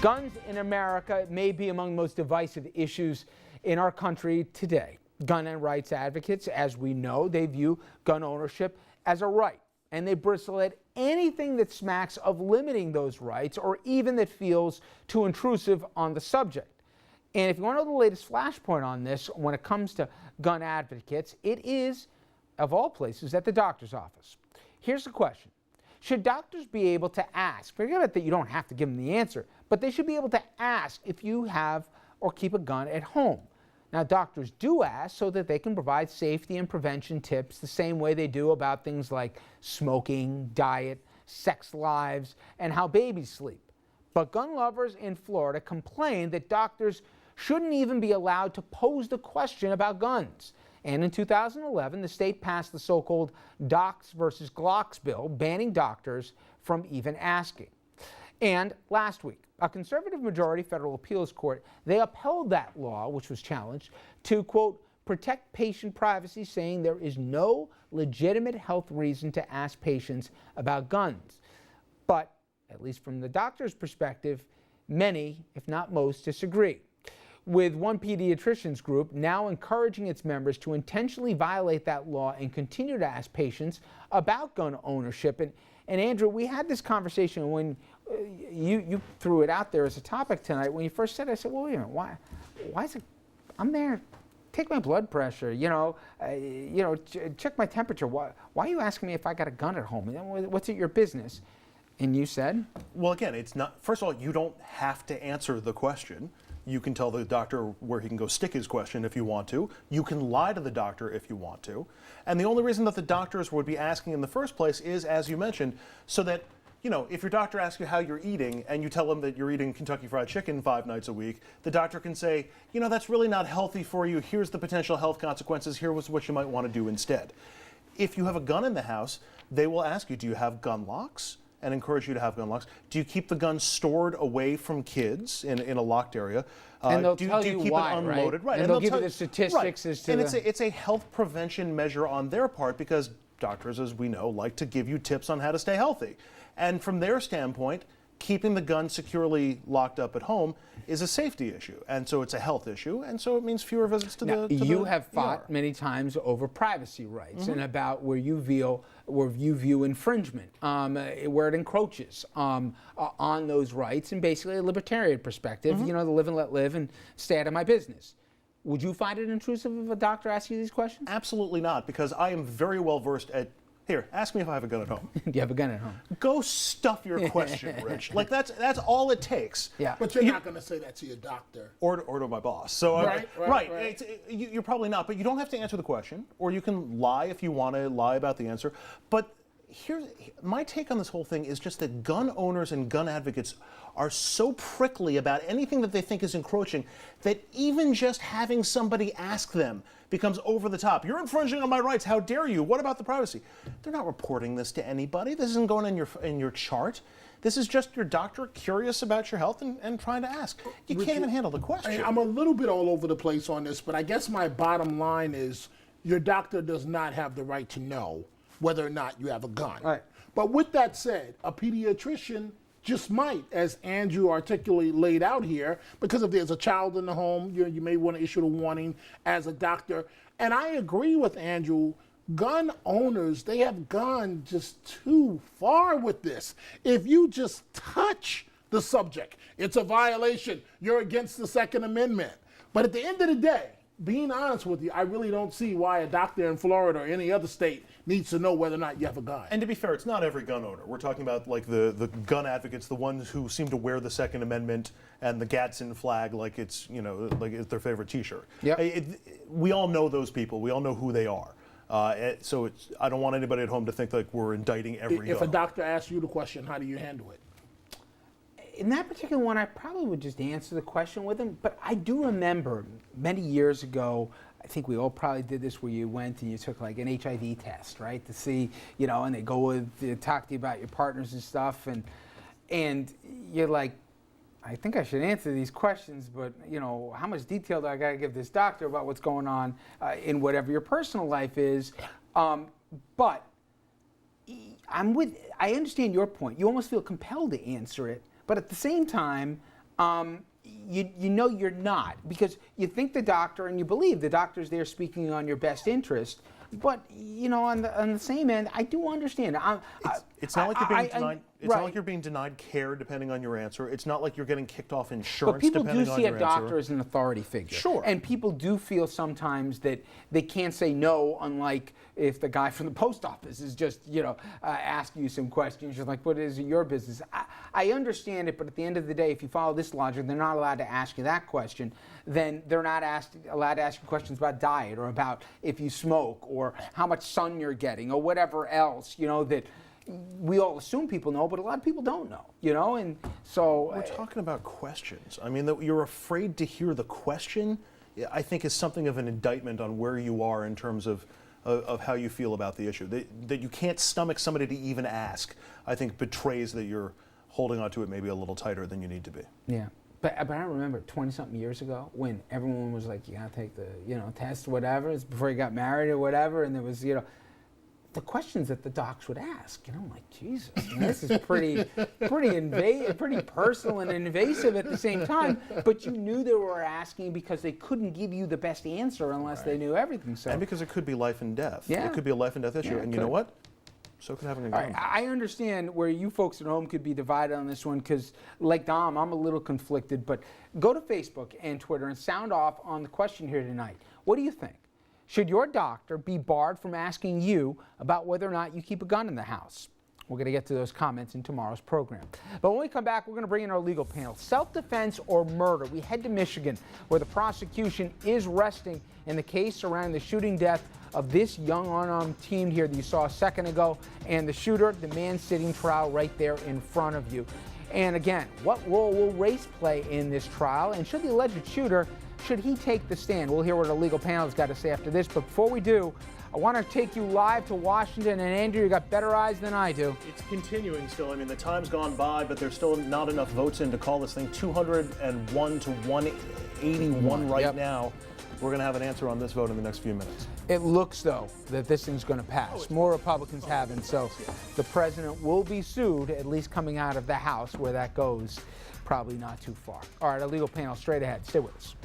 Guns in America may be among the most divisive issues in our country today. Gun rights advocates, as we know, they view gun ownership as a right, and they bristle at anything that smacks of limiting those rights or even that feels too intrusive on the subject. And if you want to know the latest flashpoint on this when it comes to gun advocates, it is, of all places, at the doctor's office. Here's the question. Should doctors be able to ask, forget about that you don't have to give them the answer, but they should be able to ask if you have or keep a gun at home. Now, doctors do ask so that they can provide safety and prevention tips the same way they do about things like smoking, diet, sex lives, and how babies sleep. But gun lovers in Florida complain that doctors shouldn't even be allowed to pose the question about guns. And in 2011, the state passed the so-called Docs versus Glocks bill, banning doctors from even asking. And last week, a conservative majority federal appeals court, they upheld that law, which was challenged, to, quote, protect patient privacy, saying there is no legitimate health reason to ask patients about guns. But, at least from the doctor's perspective, many, if not most, disagree, with one pediatrician's group now encouraging its members to intentionally violate that law and continue to ask patients about gun ownership. And Andrew, we had this conversation when you threw it out there as a topic tonight. When you first said it, I said, well, wait a minute, why is it, I'm there, take my blood pressure, check my temperature. Why are you asking me if I got a gun at home? What's it your business? And you said? Well, again, it's not, first of all, you don't have to answer the question. You can tell the doctor where he can go stick his question if you want to. You can lie to the doctor if you want to. And the only reason that the doctors would be asking in the first place is, as you mentioned, so that, if your doctor asks you how you're eating and you tell him that you're eating Kentucky Fried Chicken 5 nights a week, the doctor can say, that's really not healthy for you. Here's the potential health consequences. Here's what you might want to do instead. If you have a gun in the house, they will ask you, do you have gun locks? And encourage you to have gun locks. Do you keep the gun stored away from kids in a locked area? And they'll tell do you you keep why, it unloaded? Right? And they'll give you the statistics as to and it's a health prevention measure on their part because doctors, as we know, like to give you tips on how to stay healthy. And from their standpoint, keeping the gun securely locked up at home is a safety issue, and so it's a health issue, and so it means fewer visits to the You have fought many times over privacy rights and about where you view infringement, where it encroaches on those rights, and basically a libertarian perspective, the live and let live and stay out of my business. Would you find it intrusive if a doctor asks you these questions? Absolutely not, because I am very well versed at. Here, ask me if I have a gun at home. Do you have a gun at home? Go stuff your question, Rich. Like that's all it takes. Yeah. But you're not going to say that to your doctor. Or to my boss. So Right. You're probably not, but you don't have to answer the question, or you can lie if you want to lie about the answer. But here's my take on this whole thing is just that gun owners and gun advocates are so prickly about anything that they think is encroaching that even just having somebody ask them becomes over the top. You're infringing on my rights. How dare you? What about the privacy? They're not reporting this to anybody. This isn't going in your chart. This is just your doctor curious about your health and trying to ask. You can't even handle the question. I'm a little bit all over the place on this, but I guess my bottom line is your doctor does not have the right to know whether or not you have a gun. Right. But with that said, a pediatrician just might, as Andrew articulately laid out here, because if there's a child in the home, you may want to issue a warning as a doctor. And I agree with Andrew, gun owners, they have gone just too far with this. If you just touch the subject, it's a violation. You're against the Second Amendment. But at the end of the day, being honest with you, I really don't see why a doctor in Florida or any other state needs to know whether or not you have a gun. And to be fair, it's not every gun owner. We're talking about like the gun advocates, the ones who seem to wear the Second Amendment and the Gadsden flag like it's like it's their favorite T-shirt. Yep. We all know those people. We all know who they are. So I don't want anybody at home to think like we're indicting every If gun. a doctor asks you the question, how do you handle it? In that particular one, I probably would just answer the question with him. But I do remember many years ago, I think we all probably did this, where you went and you took like an HIV test, right, to see, and they talk to you about your partners and stuff, and you're like, I think I should answer these questions, but how much detail do I got to give this doctor about what's going on in whatever your personal life is? But I understand your point. You almost feel compelled to answer it. But at the same time, you know you're not, because you think the doctor and you believe the doctor's there speaking on your best interest. But you know, on the same end, I do understand. It's not like you're being denied. It's right. not like you're being denied care depending on your answer. It's not like you're getting kicked off But insurance people do depending on see your a doctor answer. as an authority figure. Sure. And people do feel sometimes that they can't say no, unlike if the guy from the post office is just, you know, asking you some questions. You're like, what is your business? I understand it, but at the end of the day, if you follow this logic, they're not allowed to ask you that question. Then they're not allowed to ask you questions about diet or about if you smoke or how much sun you're getting or whatever else, you know, that we all assume people know, but a lot of people don't know, you know, and so... We're talking about questions. I mean, that you're afraid to hear the question, I think is something of an indictment on where you are in terms of how you feel about the issue. That you can't stomach somebody to even ask, I think betrays that you're holding onto it maybe a little tighter than you need to be. Yeah. But I remember 20-something years ago when everyone was like, you gotta take the, you know, test, whatever, it's before you got married or whatever, and there was, you know, the questions that the docs would ask, and I'm like, Jesus, man, this is pretty personal and invasive at the same time. But you knew they were asking because they couldn't give you the best answer unless they knew everything. So, And because it could be life and death. Yeah. It could be a life and death issue. Yeah, and you know what? So could having a gun. all right, I understand where you folks at home could be divided on this one because, like Dom, I'm a little conflicted. But go to Facebook and Twitter and sound off on the question here tonight. What do you think? Should your doctor be barred from asking you about whether or not you keep a gun in the house? We're going to get to those comments in tomorrow's program. But when we come back, we're going to bring in our legal panel. Self-defense or murder? We head to Michigan, where the prosecution is resting in the case surrounding the shooting death of this young unarmed teen here that you saw a second ago, and the shooter, the man sitting trial right there in front of you. And again, what role will race play in this trial? And should the alleged shooter, should he take the stand? We'll hear what our legal panel has got to say after this. But before we do, I want to take you live to Washington. And Andrew, you got better eyes than I do. It's continuing still. I mean, the time's gone by, but there's still not enough votes in to call this thing 201 to 181 right now. We're going to have an answer on this vote in the next few minutes. It looks, though, that this thing's going to pass. More Republicans haven't, so the president will be sued, at least coming out of the House. Where that goes, probably not too far. All right, our legal panel straight ahead. Stay with us.